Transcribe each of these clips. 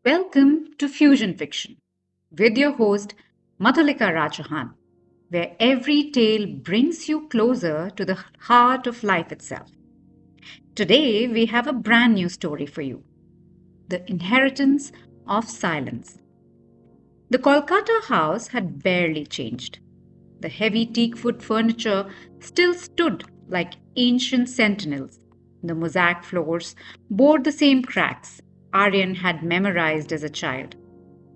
Welcome to Fusion Fiction with your host Madhulika Ra Chauhan, where every tale brings you closer to the heart of life itself. Today we have a brand new story for you: The Inheritance of Silence. The Kolkata house had barely changed. The heavy teakwood furniture still stood like ancient sentinels. The mosaic floors bore the same cracks Aryan had memorized as a child,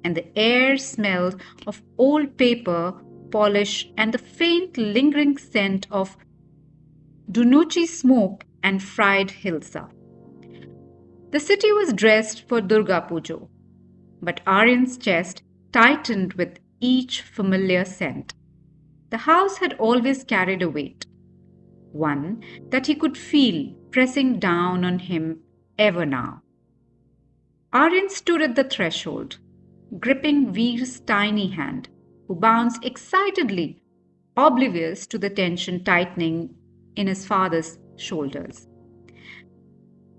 and the air smelled of old paper, polish, and the faint lingering scent of Dunuchi smoke and fried hilsa. The city was dressed for Durga Pujo, but Aryan's chest tightened with each familiar scent. The house had always carried a weight, one that he could feel pressing down on him ever now. Aryan stood at the threshold, gripping Veer's tiny hand, who bounced excitedly, oblivious to the tension tightening in his father's shoulders.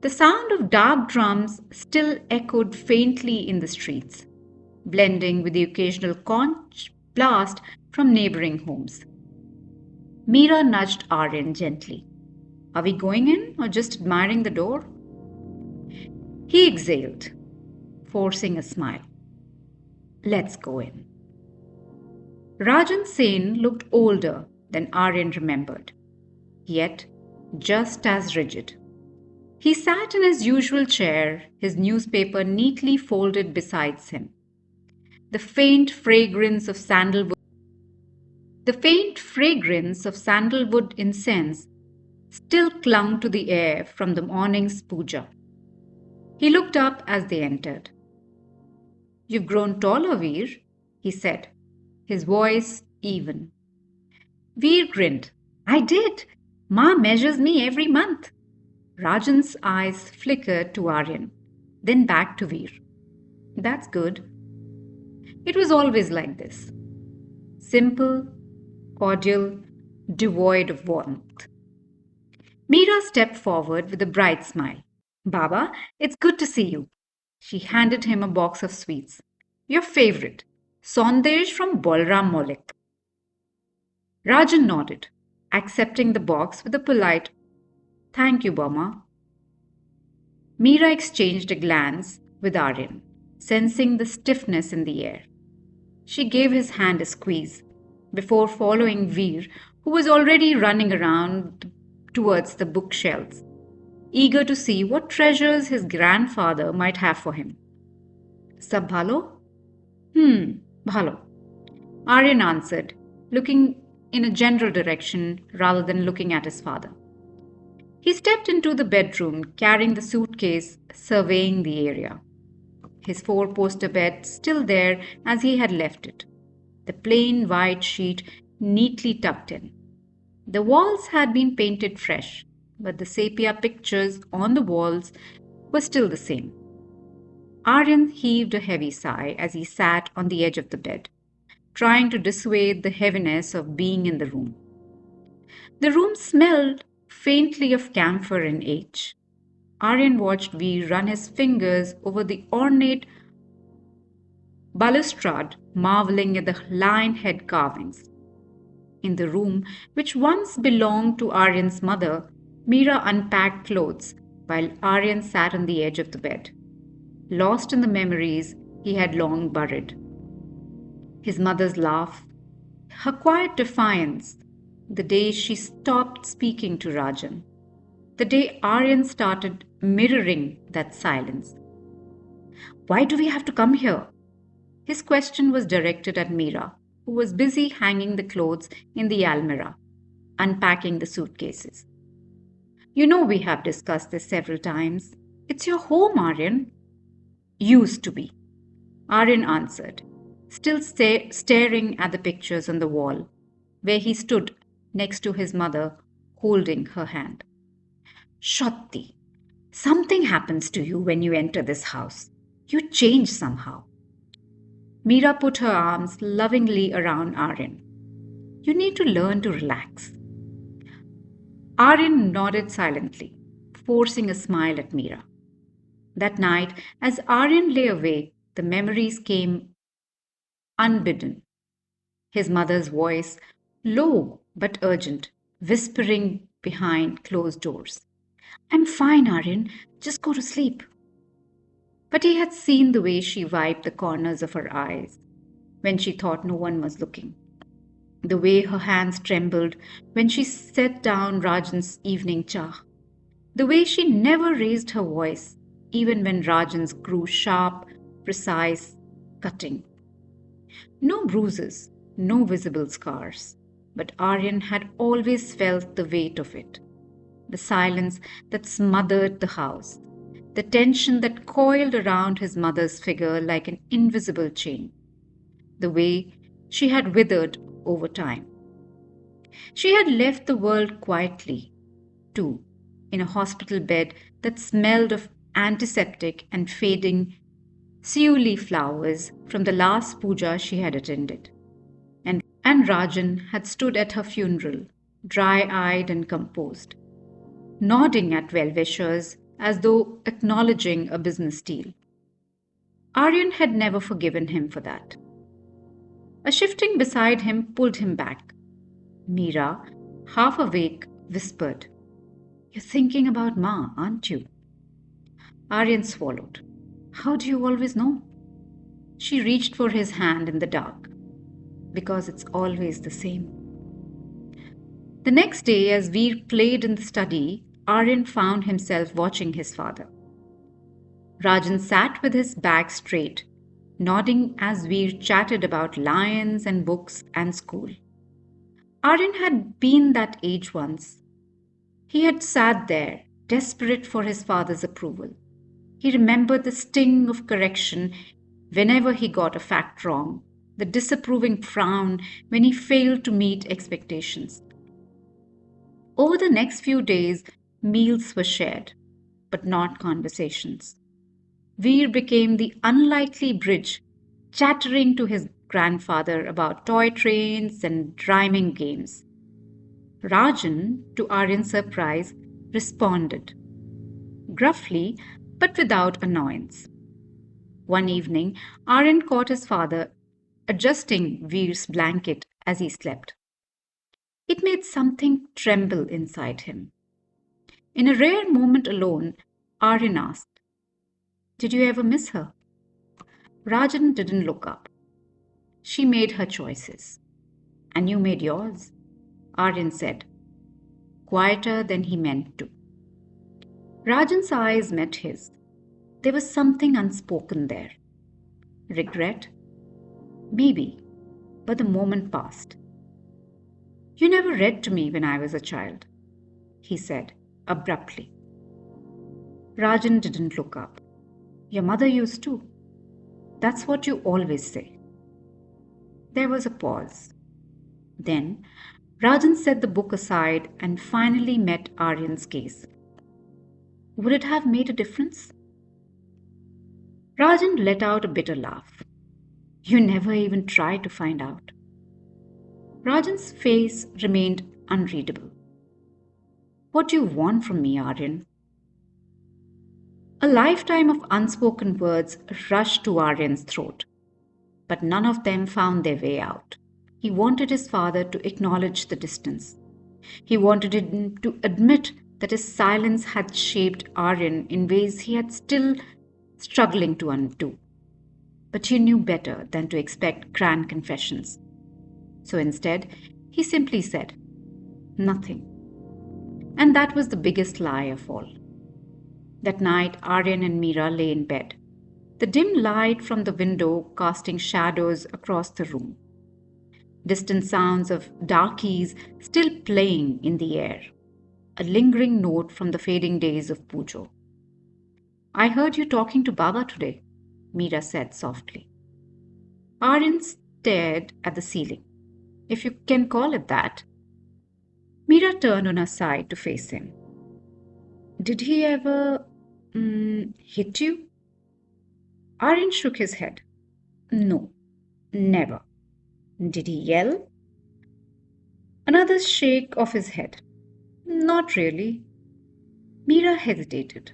The sound of dark drums still echoed faintly in the streets, blending with the occasional conch blast from neighboring homes. Meera nudged Aryan gently. Are we going in or just admiring the door? He exhaled, forcing a smile. Let's go in. Rajan Sen looked older than Aryan remembered, yet just as rigid. He sat in his usual chair, his newspaper neatly folded beside him. The faint fragrance of sandalwood incense still clung to the air from the morning's puja. He looked up as they entered. You've grown taller, Veer, he said, his voice even. Veer grinned. I did. Ma measures me every month. Rajan's eyes flickered to Aryan, then back to Veer. That's good. It was always like this. Simple, cordial, devoid of warmth. Meera stepped forward with a bright smile. Baba, it's good to see you. She handed him a box of sweets. Your favorite, Sondesh from Bolram Maulik. Rajan nodded, accepting the box with a polite, Thank you, Bama. Meera exchanged a glance with Aryan, sensing the stiffness in the air. She gave his hand a squeeze before following Veer, who was already running around towards the bookshelves, eager to see what treasures his grandfather might have for him. Sab bhalo? Bhalo. Aryan answered, looking in a general direction rather than looking at his father. He stepped into the bedroom, carrying the suitcase, surveying the area. His four-poster bed still there as he had left it, the plain white sheet neatly tucked in. The walls had been painted fresh, but the sepia pictures on the walls were still the same. Aryan heaved a heavy sigh as he sat on the edge of the bed, trying to dissuade the heaviness of being in the room. The room smelled faintly of camphor and age. Aryan watched Veer run his fingers over the ornate balustrade, marveling at the lion head carvings. In the room, which once belonged to Aryan's mother, Meera unpacked clothes while Aryan sat on the edge of the bed, lost in the memories he had long buried. His mother's laugh, her quiet defiance, the day she stopped speaking to Rajan, the day Aryan started mirroring that silence. Why do we have to come here? His question was directed at Meera, who was busy hanging the clothes in the almirah, unpacking the suitcases. You know we have discussed this several times. It's your home, Aryan. Used to be, Aryan answered, still staring at the pictures on the wall, where he stood next to his mother, holding her hand. Shatti, something happens to you when you enter this house. You change somehow. Meera put her arms lovingly around Aryan. You need to learn to relax. Aryan nodded silently, forcing a smile at Meera. That night, as Aryan lay awake, The memories came unbidden. His mother's voice, low but urgent, whispering behind closed doors. I'm fine, Aryan. Just go to sleep. But he had seen the way she wiped the corners of her eyes when she thought no one was looking, the way her hands trembled when she set down Rajan's evening cha, the way she never raised her voice, even when Rajan's grew sharp, precise, cutting. No bruises, no visible scars, but Aryan had always felt the weight of it, the silence that smothered the house, the tension that coiled around his mother's figure like an invisible chain, the way she had withered over time. She had left the world quietly, too, in a hospital bed that smelled of antiseptic and fading seuli flowers from the last puja she had attended. And Rajan had stood at her funeral, dry eyed and composed, nodding at well wishers as though acknowledging a business deal. Aryan had never forgiven him for that. A shifting beside him pulled him back. Meera, half awake, whispered, You're thinking about Ma, aren't you? Aryan swallowed. How do you always know? She reached for his hand in the dark. Because it's always the same. The next day, as Veer played in the study, Aryan found himself watching his father. Rajan sat with his back straight, nodding as Veer chatted about lions and books and school. Aryan had been that age once. He had sat there, desperate for his father's approval. He remembered the sting of correction whenever he got a fact wrong, the disapproving frown when he failed to meet expectations. Over the next few days, meals were shared, but not conversations. Veer became the unlikely bridge, chattering to his grandfather about toy trains and rhyming games. Rajan, to Aryan's surprise, responded, gruffly but without annoyance. One evening, Aryan caught his father adjusting Veer's blanket as he slept. It made something tremble inside him. In a rare moment alone, Aryan asked, Did you ever miss her? Rajan didn't look up. She made her choices. And you made yours, Aryan said, quieter than he meant to. Rajan's eyes met his. There was something unspoken there. Regret? Maybe, but the moment passed. You never read to me when I was a child, he said abruptly. Rajan didn't look up. Your mother used to. That's what you always say. There was a pause. Then Rajan set the book aside and finally met Aryan's gaze. Would it have made a difference? Rajan let out a bitter laugh. You never even tried to find out. Rajan's face remained unreadable. What do you want from me, Aryan? A lifetime of unspoken words rushed to Aryan's throat, but none of them found their way out. He wanted his father to acknowledge the distance. He wanted him to admit that his silence had shaped Aryan in ways he had still struggling to undo. But he knew better than to expect grand confessions. So instead, he simply said, Nothing. And that was the biggest lie of all. That night, Aryan and Meera lay in bed, the dim light from the window casting shadows across the room. Distant sounds of darkies still playing in the air, a lingering note from the fading days of Pujo. I heard you talking to Baba today, Meera said softly. Aryan stared at the ceiling, if you can call it that. Meera turned on her side to face him. Did he ever hit you? Aryan shook his head. No, never. Did he yell? Another shake of his head. Not really. Meera hesitated.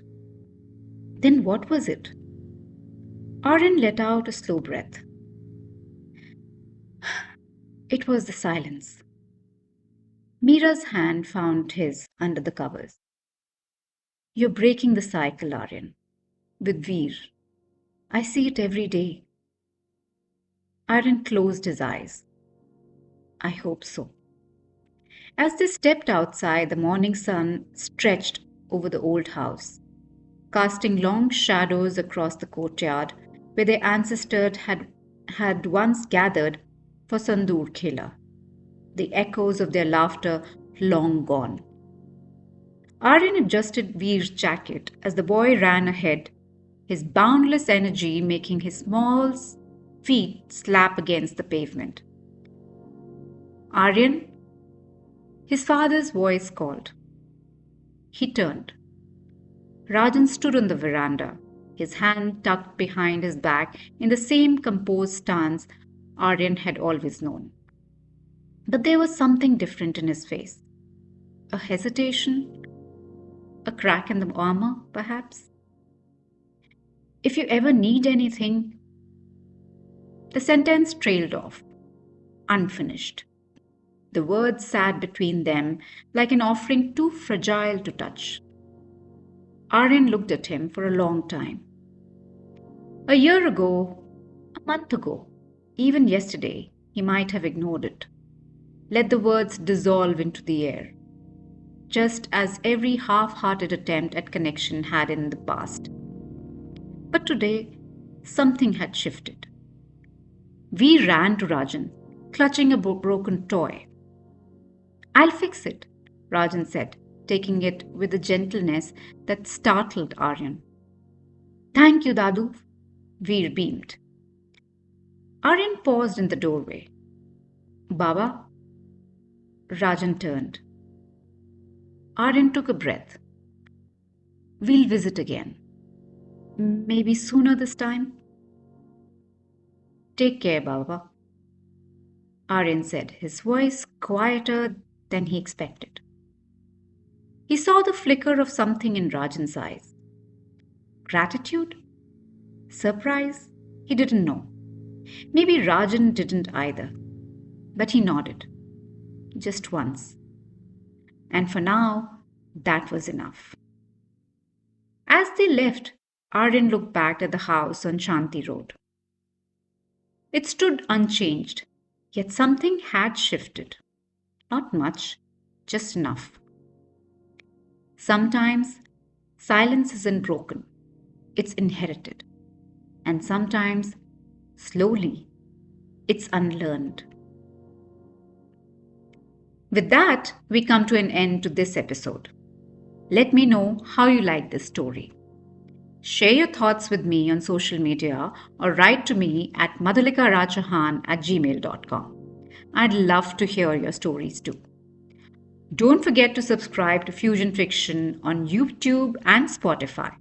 Then what was it? Aryan let out a slow breath. It was the silence. Mira's hand found his under the covers. You're breaking the cycle, Aryan. With Veer. I see it every day. Aryan closed his eyes. I hope so. As they stepped outside, the morning sun stretched over the old house, casting long shadows across the courtyard where their ancestors had once gathered for Sandur Khela, the echoes of their laughter long gone. Aryan adjusted Veer's jacket as the boy ran ahead, his boundless energy making his small feet slap against the pavement. Aryan, his father's voice called. He turned. Rajan stood on the veranda, his hand tucked behind his back in the same composed stance Aryan had always known. But there was something different in his face. A hesitation, a crack in the armor, perhaps. If you ever need anything. The sentence trailed off, unfinished. The words sat between them like an offering too fragile to touch. Aryan looked at him for a long time. A year ago, a month ago, even yesterday, he might have ignored it. Let the words dissolve into the air, just as every half-hearted attempt at connection had in the past. But today, something had shifted. We ran to Rajan, clutching a broken toy. I'll fix it, Rajan said, taking it with a gentleness that startled Aryan. Thank you, Dadu, Veer beamed. Aryan paused in the doorway. Baba? Rajan turned. Aryan took a breath. We'll visit again. Maybe sooner this time? Take care, Baba, Aryan said, his voice quieter than he expected. He saw the flicker of something in Rajan's eyes. Gratitude? Surprise? He didn't know. Maybe Rajan didn't either. But he nodded. Just once. And for now, that was enough. As they left, Aryan looked back at the house on Shanti Road. It stood unchanged, yet something had shifted. Not much, just enough. Sometimes silence isn't broken, it's inherited. And sometimes, slowly, it's unlearned. With that, we come to an end to this episode. Let me know how you like this story. Share your thoughts with me on social media or write to me at madhulikarachauhan@gmail.com. I'd love to hear your stories too. Don't forget to subscribe to Fusion Fiction on YouTube and Spotify.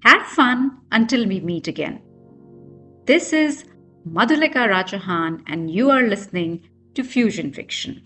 Have fun until we meet again. This is Madhulika Ra Chauhan and you are listening to Fusion Fiction.